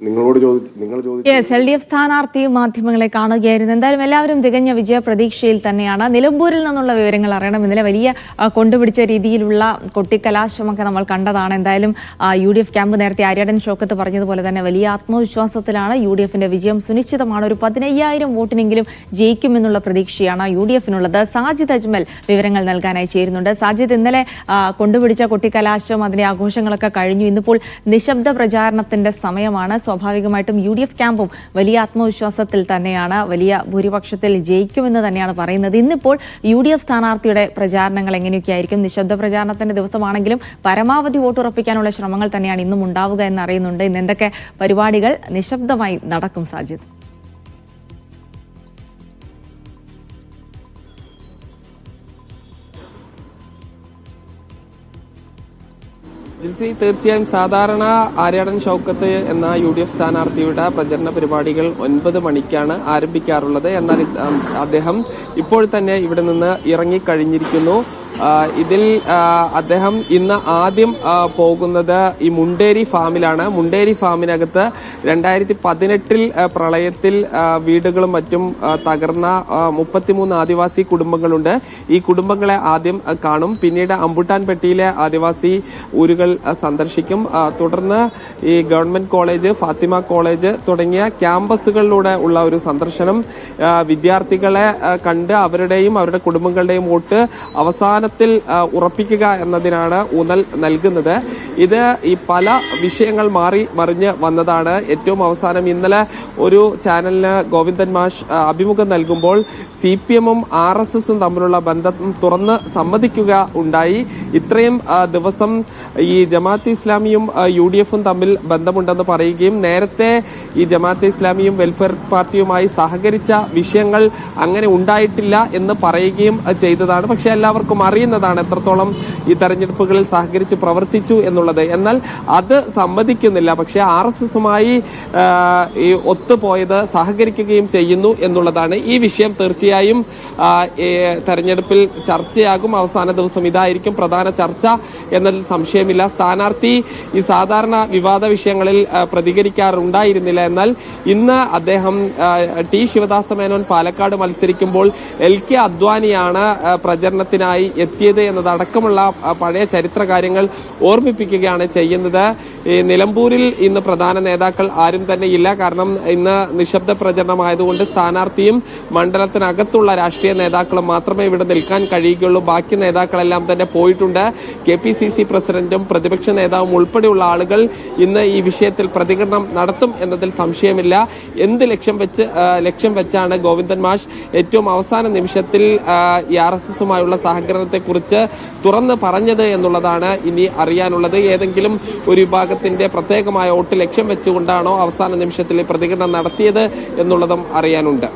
LDF സ്ഥാനാർത്ഥി മാധ്യമങ്ങളെ കാണുകയായിരുന്നു. എന്തായാലും എല്ലാവരും തികഞ്ഞ വിജയ പ്രതീക്ഷയിൽ തന്നെയാണ്. നിലമ്പൂരിൽ നിന്നുള്ള വിവരങ്ങൾ അറിയണം. ഇന്നലെ വലിയ കൊണ്ടുപിടിച്ച രീതിയിലുള്ള കൊട്ടിക്കലാശമൊക്കെ നമ്മൾ കണ്ടതാണ്. എന്തായാലും UDF ക്യാമ്പ് നേരത്തെ ആര്യാടൻ ഷൗക്കത്ത് പറഞ്ഞതുപോലെ തന്നെ വലിയ ആത്മവിശ്വാസത്തിലാണ്. UDFന്റെ വിജയം സുനിശ്ചിതമാണ്. ഒരു 15,000 വോട്ടിനെങ്കിലും ജയിക്കുമെന്നുള്ള പ്രതീക്ഷയാണ് UDFനുള്ളത്. സാജിദ് അജ്മൽ വിവരങ്ങൾ നൽകാനായി ചേരുന്നുണ്ട്. സാജിദ്, ഇന്നലെ കൊണ്ടുപിടിച്ച കൊട്ടിക്കലാശം, അതിന്റെ ആഘോഷങ്ങളൊക്കെ കഴിഞ്ഞു. ഇന്നിപ്പോൾ നിശബ്ദ പ്രചാരണത്തിന്റെ സമയമാണ്. സ്വാഭാവികമായിട്ടും UDF ക്യാമ്പും വലിയ ആത്മവിശ്വാസത്തിൽ തന്നെയാണ്. വലിയ ഭൂരിപക്ഷത്തിൽ ജയിക്കുമെന്ന് തന്നെയാണ് പറയുന്നത്. ഇന്നിപ്പോൾ UDF സ്ഥാനാർത്ഥിയുടെ പ്രചാരണങ്ങൾ എങ്ങനെയൊക്കെയായിരിക്കും? നിശബ്ദ പ്രചാരണത്തിന്റെ ദിവസമാണെങ്കിലും പരമാവധി വോട്ടുറപ്പിക്കാനുള്ള ശ്രമങ്ങൾ തന്നെയാണ് ഇന്നും ഉണ്ടാവുക എന്നറിയുന്നുണ്ട്. ഇന്ന് എന്തൊക്കെ പരിപാടികൾ നിശബ്ദമായി നടക്കും സാജിദ്? ജിൽസി, തീർച്ചയായും സാധാരണ ആര്യാടൻ ഷൗക്കത്ത് എന്ന UDF സ്ഥാനാർത്ഥിയുടെ പ്രചരണ പരിപാടികൾ 9 മണിക്കാണ് ആരംഭിക്കാറുള്ളത്. എന്നാൽ അദ്ദേഹം ഇപ്പോൾ തന്നെ ഇവിടെ നിന്ന് ഇറങ്ങിക്കഴിഞ്ഞിരിക്കുന്നു. ഇതിൽ അദ്ദേഹം ഇന്ന് ആദ്യം പോകുന്നത് ഈ മുണ്ടേരി ഫാമിലാണ്. മുണ്ടേരി ഫാമിനകത്ത് 2018 പ്രളയത്തിൽ വീടുകളും മറ്റും തകർന്ന 33 ആദിവാസി കുടുംബങ്ങളുണ്ട്. ഈ കുടുംബങ്ങളെ ആദ്യം കാണും. പിന്നീട് അമ്പുട്ടാൻപെട്ടിയിലെ ആദിവാസി ഊരുകൾ സന്ദർശിക്കും. തുടർന്ന് ഈ ഗവൺമെന്റ് കോളേജ്, ഫാത്തിമ കോളേജ് തുടങ്ങിയ ക്യാമ്പസുകളിലൂടെ ഉള്ള ഒരു സന്ദർശനം, വിദ്യാർത്ഥികളെ കണ്ട് അവരുടെയും അവരുടെ കുടുംബങ്ങളുടെയും വോട്ട് അവസാനത്തിൽ ഉറപ്പിക്കുക എന്നതിനാണ് ഊന്നൽ നൽകുന്നത്. ഇത് ഈ പല വിഷയങ്ങൾ മറിഞ്ഞ് വന്നതാണ്. ഏറ്റവും അവസാനം ഇന്നലെ ഒരു ചാനലിന് ഗോവിന്ദൻ മാഷ് അഭിമുഖം നൽകുമ്പോൾ CPM-ഉം RSS-ഉം തമ്മിലുള്ള ബന്ധം തുറന്ന് സമ്മതിക്കുക ഉണ്ടായി. ഇത്രയും ദിവസം ഈ ജമാഅത്തെ ഇസ്ലാമിയും UDF-ഉം തമ്മിൽ ബന്ധമുണ്ടെന്ന് പറയുകയും നേരത്തെ ഈ ജമാഅത്തെ ഇസ്ലാമിയും വെൽഫെയർ പാർട്ടിയുമായി സഹകരിച്ച വിഷയങ്ങൾ അങ്ങനെ ഉണ്ടായിട്ടില്ല എന്ന് പറയുകയും ചെയ്തതാണ്. പക്ഷെ എല്ലാവർക്കും അറിയുന്നതാണ് എത്രത്തോളം ഈ തെരഞ്ഞെടുപ്പുകളിൽ സഹകരിച്ച് പ്രവർത്തിച്ചു എന്നുള്ളത്. എന്നാൽ അത് സമ്മതിക്കുന്നില്ല. പക്ഷെ RSS-ഉമായി ഈ ഒത്തുപോയത് സഹകരിക്കുകയും ചെയ്യുന്നു എന്നുള്ളതാണ്. ഈ വിഷയം തീർച്ചയായും തെരഞ്ഞെടുപ്പിൽ ചർച്ചയാകും. അവസാന ദിവസം ഇതായിരിക്കും പ്രധാന ചർച്ച എന്നതിൽ സംശയമില്ല. സ്ഥാനാർത്ഥി ഈ സാധാരണ വിവാദ വിഷയങ്ങളിൽ പ്രതികരിക്കാറുണ്ടായിരുന്നില്ല. എന്നാൽ ഇന്ന് അദ്ദേഹം T. ശിവദാസ മേനോൻ പാലക്കാട് മത്സരിക്കുമ്പോൾ LK അദ്വാനിയാണ് പ്രചരണത്തിനായി എത്തിയത് എന്നതടക്കമുള്ള പഴയ ചരിത്ര കാര്യങ്ങൾ ഓർമ്മിപ്പിക്കുകയാണ് ചെയ്യുന്നത്. ഈ നിലമ്പൂരിൽ ഇന്ന് പ്രധാന നേതാക്കൾ ആരും തന്നെ ഇല്ല. കാരണം ഇന്ന് നിശബ്ദ പ്രചരണമായതുകൊണ്ട് സ്ഥാനാർത്ഥിയും മണ്ഡലത്തിനകത്തുള്ള രാഷ്ട്രീയ നേതാക്കളും മാത്രമേ ഇവിടെ നിൽക്കാൻ കഴിയുകയുള്ളൂ. ബാക്കി നേതാക്കളെല്ലാം തന്നെ പോയിട്ടുണ്ട്. KPCC പ്രസിഡന്റും പ്രതിപക്ഷ നേതാവും ഉൾപ്പെടെയുള്ള ആളുകൾ ഇന്ന് ഈ വിഷയത്തിൽ പ്രതികരണം നടത്തും എന്നതിൽ സംശയമില്ല. എന്ത് ലക്ഷ്യം വെച്ചാണ് ഗോവിന്ദൻ മാഷ് ഏറ്റവും അവസാന നിമിഷത്തിൽ ഈ RSS-ഉമായുള്ള സഹകരണത്തെക്കുറിച്ച് തുറന്ന് പറഞ്ഞത് എന്നുള്ളതാണ് ഇനി അറിയാനുള്ളത്. ഏതെങ്കിലും ഒരു വിഭാഗത്തിന്റെ പ്രത്യേകമായ വോട്ട് ലക്ഷ്യം വെച്ചുകൊണ്ടാണോ അവസാന നിമിഷത്തിൽ പ്രതികരണം നടത്തിയത് എന്നുള്ളതും അറിയാനുണ്ട്.